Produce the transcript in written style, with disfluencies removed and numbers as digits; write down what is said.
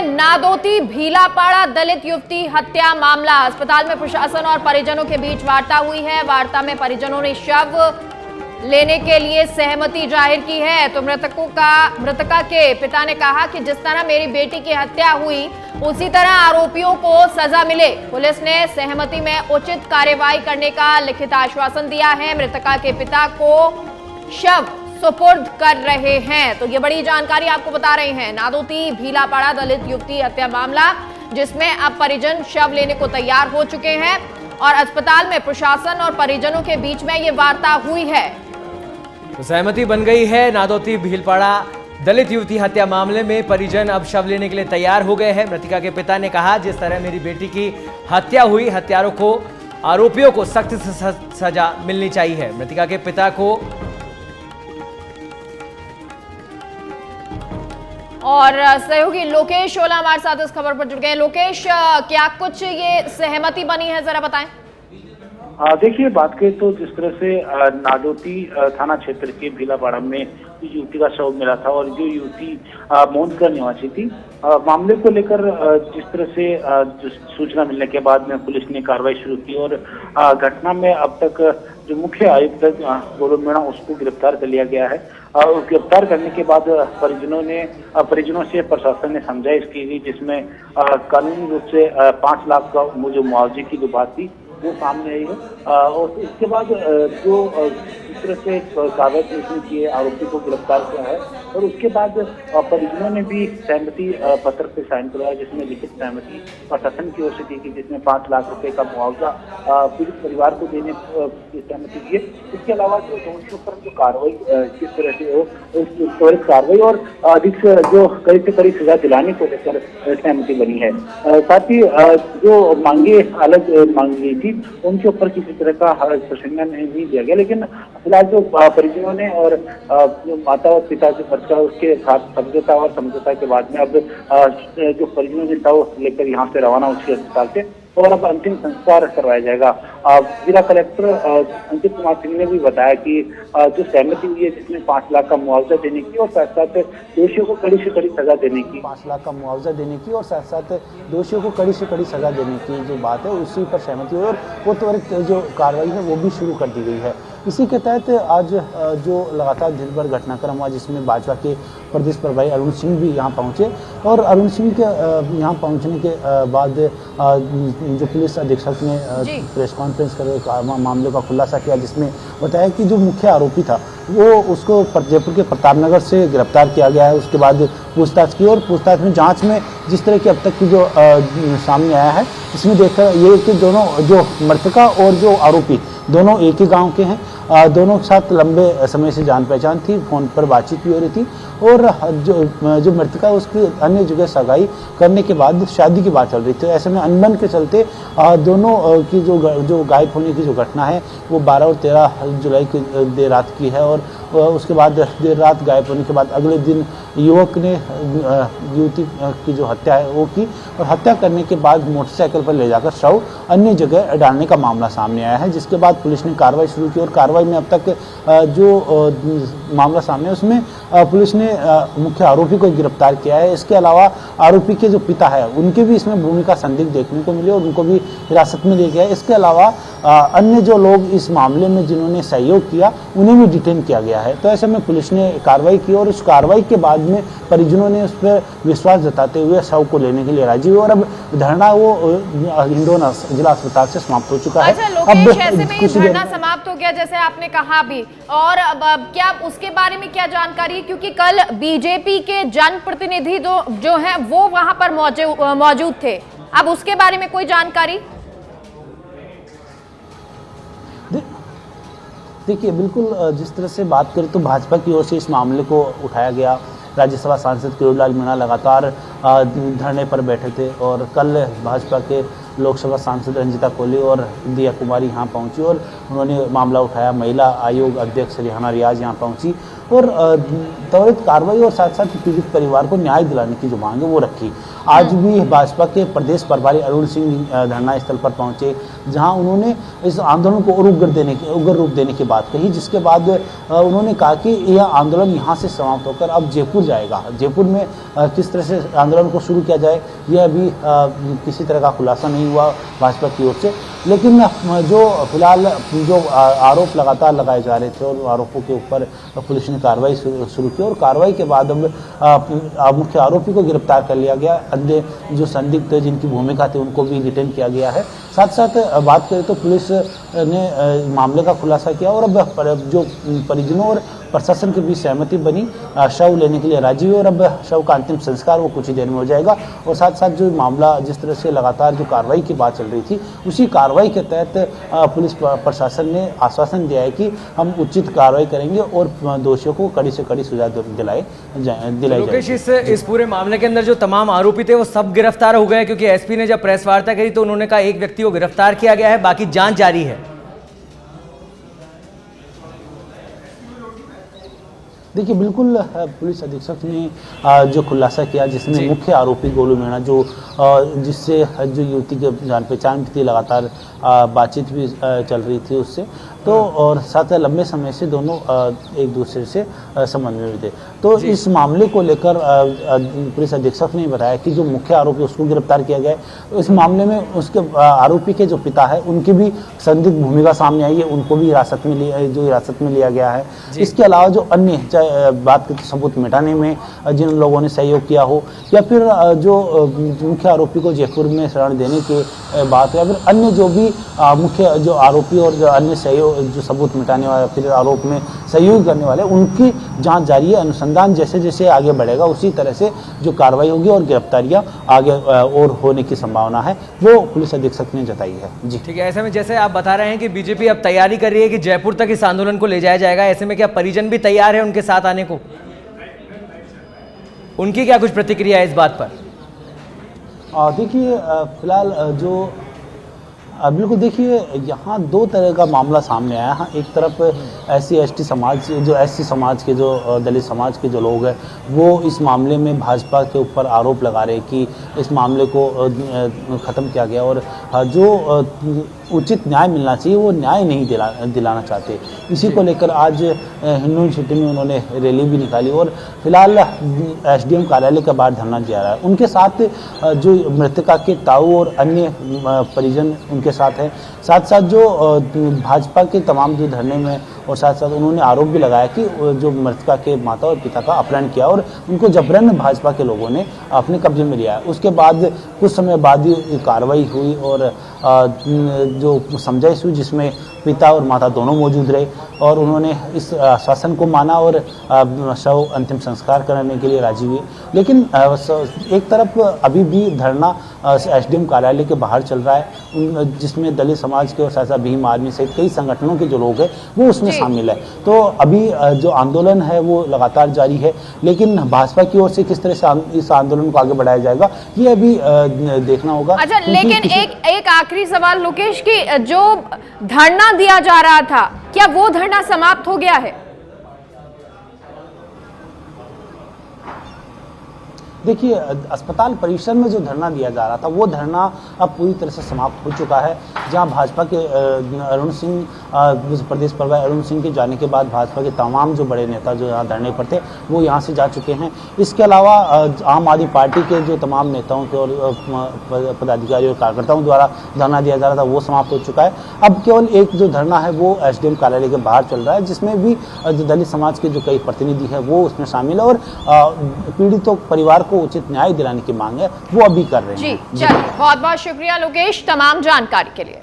है नादोती भीलापाड़ा दलित युवती हत्या मामला। अस्पताल में प्रशासन और परिजनों के बीच वार्ता हुई है। वार्ता में परिजनों ने शव लेने के लिए सहमति जाहिर की है। तो मृतका के पिता ने कहा कि जिस तरह मेरी बेटी की हत्या हुई उसी तरह आरोपियों को सजा मिले। पुलिस ने सहमति में उचित कार्रवाई करने का लिखित आश्वासन दिया है। मृतका के पिता को शव सुपुर्द कर रहे हैं। तो ये बड़ी जानकारी आपको बता रहे हैं। नादोती भीलापाड़ा दलित युवती हत्या मामला, जिसमें अब परिजन शव लेने को तैयार हो चुके हैं और अस्पताल में प्रशासन और परिजनों के बीच में ये वार्ता हुई है। तो सहमति बन गई है। नादोती भीलपाड़ा दलित युवती हत्या मामले में परिजन अब शव लेने के लिए तैयार हो गए हैं। मृतका के पिता ने कहा, जिस तरह मेरी बेटी की हत्या हुई, हत्यारों को, आरोपियों को सख्त से सजा मिलनी चाहिए। मृतका के पिता को और सहयोगी लोकेश ओला हमारे साथ इस खबर पर जुड़ गए। लोकेश, क्या कुछ ये सहमति बनी है, जरा बताएं। देखिए, बात करें तो जिस तरह से नादोती थाना क्षेत्र के भीलापाड़ा में युवती का शव मिला था और जो युवती मोहनकर निवासी थी, मामले को लेकर जिस तरह से सूचना मिलने के बाद में पुलिस ने कार्रवाई शुरू की और घटना में अब तक जो मुख्य आयुक्त गौरव मीणा, उसको गिरफ्तार कर लिया गया है। गिरफ्तार करने के बाद परिजनों से प्रशासन ने समझाइश की गई, जिसमें कानूनी रूप से 5 लाख का जो मुआवजे की जो बात थी वो सामने आई है। और इसके बाद जो इस तरह से कार्रवाई पुलिस ने की है, आरोपी को गिरफ्तार किया है और उसके बाद परिजनों ने भी सहमति पत्र पे साइन करवाया, जिसमें लिखित सहमति प्रशासन की ओर से दी गई, जिसमें 5 लाख रुपए का मुआवजा पीड़ित परिवार को देने की सहमति दी है। इसके अलावा जो दोषियों पर जो कार्रवाई किस तरह से हो, उस त्वरित कार्रवाई और अधिक से जो कड़ी से कड़ी सजा दिलाने को लेकर सहमति बनी है। साथ ही जो मांगे अलग मांगी गई थी, उनके ऊपर किसी तरह का प्रसंग नहीं दिया गया, लेकिन फिलहाल जो परिजनों ने और जो माता और पिता से पर्चा, उसके साथ समझौता और समझौता के बाद में अब जो परिजनों ने शव लेकर यहाँ से रवाना हुए अस्पताल से और अब अंतिम संस्कार करवाया जाएगा। जिला कलेक्टर अंकित कुमार सिंह ने भी बताया कि जो सहमति हुई है, जिसमें 5 लाख का मुआवजा देने की और साथ साथ दोषियों को कड़ी से कड़ी सजा देने की, 5 लाख का मुआवजा देने की और साथ साथ दोषियों को कड़ी से कड़ी सजा देने की जो बात है, उसी पर सहमति हुई और वो त्वरित जो कार्रवाई है वो भी शुरू कर दी गई है। इसी के तहत आज जो लगातार दिन भर घटनाक्रम हुआ, जिसमें भाजपा के प्रदेश प्रभारी अरुण सिंह भी यहाँ पहुँचे और अरुण सिंह के यहाँ पहुँचने के बाद जो पुलिस अधीक्षक ने प्रेस कॉन्फ्रेंस कर मामले का खुलासा किया, जिसमें बताया कि जो मुख्य आरोपी था वो उसको जयपुर के प्रतापनगर से गिरफ्तार किया गया है। उसके बाद पूछताछ की और पूछताछ में जांच में जिस तरह की अब तक की जो सामने आया है, इसमें देखा ये कि दोनों जो मृतका और जो आरोपी दोनों एक ही गांव के हैं। दोनों के साथ लंबे समय से जान पहचान थी, फोन पर बातचीत भी हो रही थी और जो मृतका उसकी अन्य जगह सगाई करने के बाद शादी की बात चल रही थी। ऐसे में अनबन के चलते दोनों की जो गायब होने की जो घटना है वो 12 और 13 जुलाई की देर रात की है और उसके बाद देर रात गायब होने के बाद अगले दिन युवक ने युवती की जो हत्या है वो की और हत्या करने के बाद मोटरसाइकिल पर ले जाकर शव अन्य जगह डालने का मामला सामने आया है। जिसके बाद पुलिस ने कार्रवाई शुरू की और कार्रवाई में अब तक जो मामला सामने है उसमें पुलिस ने मुख्य आरोपी को गिरफ्तार किया है। इसके अलावा आरोपी के जो पिता है उनकी भी इसमें भूमिका संदिग्ध देखने को मिली और उनको भी हिरासत में लिया गया है। इसके अलावा अन्य जो लोग इस मामले में जिन्होंने सहयोग किया उन्हें भी डिटेन किया गया है। तो ऐसे में पुलिस ने कार्रवाई की और उस कार्रवाई के बाद में परिजनों ने उस पर विश्वास जताते हुए शव को लेने के लिए राजी हुए और अब धरना वो हिंडोन जिला अस्पताल से समाप्त हो चुका है। अब ऐसे में धरना समाप्त हो गया जैसे आपने कहा भी, और अब क्या उसके बारे में क्या जानकारी है, क्योंकि कल बीजेपी के जनप्रतिनिधि जो है वो वहां पर मौजूद थे, अब उसके बारे में कोई जानकारी? देखिए, बिल्कुल जिस तरह से बात करें तो भाजपा की ओर से इस मामले को उठाया गया। राज्यसभा सांसद किरोड़ीलाल मीणा लगातार धरने पर बैठे थे और कल भाजपा के लोकसभा सांसद रंजिता कोहली और दिया कुमारी यहाँ पहुँची और उन्होंने मामला उठाया। महिला आयोग अध्यक्ष रिहाना रियाज यहाँ पहुँची और त्वरित कार्रवाई और साथ साथ पीड़ित परिवार को न्याय दिलाने की जो मांग है वो रखी। आज भी भाजपा के प्रदेश प्रभारी अरुण सिंह धरना स्थल पर पहुंचे, जहां उन्होंने इस आंदोलन को और उग्र रूप देने की बात कही, जिसके बाद उन्होंने कहा कि यह आंदोलन यहां से समाप्त होकर अब जयपुर जाएगा। जयपुर में किस तरह से आंदोलन को शुरू किया जाए यह अभी किसी तरह का खुलासा नहीं हुआ भाजपा की ओर से, लेकिन जो फिलहाल जो आरोप लगातार लगाए जा रहे थे और आरोपों के ऊपर पुलिस ने कार्रवाई शुरू की और कार्रवाई के बाद अब मुख्य आरोपी को गिरफ्तार कर लिया गया। अन्य जो संदिग्ध जिनकी भूमिका थी उनको भी डिटेन किया गया है। साथ साथ बात करें तो पुलिस ने मामले का खुलासा किया और अब जो परिजनों और प्रशासन के बीच सहमति बनी, शव लेने के लिए राजी हुए और अब शव का अंतिम संस्कार वो कुछ ही देर में हो जाएगा। और साथ साथ जो मामला जिस तरह से लगातार जो कार्रवाई की बात चल रही थी, उसी कार्रवाई के तहत पुलिस प्रशासन ने आश्वासन दिया है कि हम उचित कार्रवाई करेंगे और दोषियों को कड़ी से कड़ी सजा दिलाई जाएगी। इस पूरे मामले के अंदर जो तमाम आरोपी थे वो सब गिरफ्तार हो गए, क्योंकि एसपी ने जब प्रेस वार्ता करी तो उन्होंने कहा एक व्यक्ति को गिरफ्तार किया गया है, बाकी जांच जारी है। देखिए, बिल्कुल पुलिस अधीक्षक ने जो खुलासा किया, जिसमें मुख्य आरोपी गोलू मीणा जो जिससे जो युवती की जान पहचान थी, लगातार बातचीत भी चल रही थी उससे, तो और साथ लंबे समय से दोनों एक दूसरे से संबंध में भी थे। तो इस मामले को लेकर पुलिस अधीक्षक ने बताया कि जो मुख्य आरोपी उसको गिरफ्तार किया गया है। इस मामले में उसके आरोपी के जो पिता है उनकी भी संदिग्ध भूमिका सामने आई है, उनको भी हिरासत में लिया गया है। इसके अलावा जो अन्य चाहे बात के सबूत मिटाने में जिन लोगों ने सहयोग किया हो, या फिर जो मुख्य आरोपी को जयपुर में शरण देने के बात है, या फिर अन्य जो भी मुख्य जो आरोपी और जो अन्य सहयोग जो सबूत मिटाने वाले फिर आरोप में सहयोग करने वाले, उनकी जांच जारी है। अनुसंधान जैसे जैसे आगे बढ़ेगा उसी तरह से जो कार्रवाई होगी और गिरफ्तारियां आगे और होने की संभावना है, वो पुलिस अधीक्षक ने जताई है। जी ठीक है। ऐसे में जैसे आप बता रहे हैं कि बीजेपी अब तैयारी कर रही है कि जयपुर तक इस आंदोलन को ले जाया जाएगा, ऐसे में क्या परिजन भी तैयार है उनके साथ आने को? उनकी क्या कुछ प्रतिक्रिया है इस बात पर? देखिए, फिलहाल जो बिल्कुल देखिए, यहाँ दो तरह का मामला सामने आया है। एक तरफ SC/ST समाज, जो SC समाज के, जो दलित समाज के जो लोग हैं, वो इस मामले में भाजपा के ऊपर आरोप लगा रहे हैं कि इस मामले को ख़त्म किया गया और जो उचित न्याय मिलना चाहिए वो न्याय नहीं दिलाना चाहते। इसी को लेकर आज हिंडौन सिटी में उन्होंने रैली भी निकाली और फिलहाल SDM कार्यालय के बाहर धरना दिया रहा है। उनके साथ जो मृतका के ताऊ और अन्य परिजन उनके साथ हैं। साथ साथ जो भाजपा के तमाम जो धरने में, और साथ साथ उन्होंने आरोप भी लगाया कि जो मृतका के माता और पिता का अपहरण किया और उनको जबरन भाजपा के लोगों ने अपने कब्जे में लिया। उसके बाद कुछ समय बाद ही कार्रवाई हुई और जो समझाइश हुई, जिसमें पिता और माता दोनों मौजूद रहे और उन्होंने इस आश्वासन को माना और शव अंतिम संस्कार करने के लिए राजी हुए। लेकिन एक तरफ अभी भी धरना SDM कार्यालय के बाहर चल रहा है, जिसमें दलित समाज के और साथ साथ भीम आर्मी सहित कई संगठनों के जो लोग हैं वो उसमें शामिल है। तो अभी जो आंदोलन है वो लगातार जारी है, लेकिन भाजपा की ओर से किस तरह से इस आंदोलन को आगे बढ़ाया जाएगा ये अभी देखना होगा। अच्छा, लेकिन एक आखिरी सवाल लोकेश, की जो धरना दिया जा रहा था, क्या वो धरना समाप्त हो गया है? देखिए, अस्पताल परिसर में जो धरना दिया जा रहा था वो धरना अब पूरी तरह से समाप्त हो चुका है। जहां भाजपा के अरुण सिंह, प्रदेश प्रभारी अरुण सिंह के जाने के बाद भाजपा के तमाम जो बड़े नेता जो यहाँ धरने पर थे वो यहाँ से जा चुके हैं। इसके अलावा आम आदमी पार्टी के जो तमाम नेताओं के और पदाधिकारियों और कार्यकर्ताओं द्वारा धरना दिया जा रहा था वो समाप्त हो चुका है। अब केवल एक जो धरना है वो SDM कार्यालय के बाहर चल रहा है, जिसमें भी जो दलित समाज के जो कई प्रतिनिधि हैं वो उसमें शामिल है और पीड़ितों परिवार को उचित न्याय दिलाने की मांग है वो अभी कर रहे हैं। जी, चलिए, बहुत बहुत शुक्रिया लोकेश तमाम जानकारी के लिए।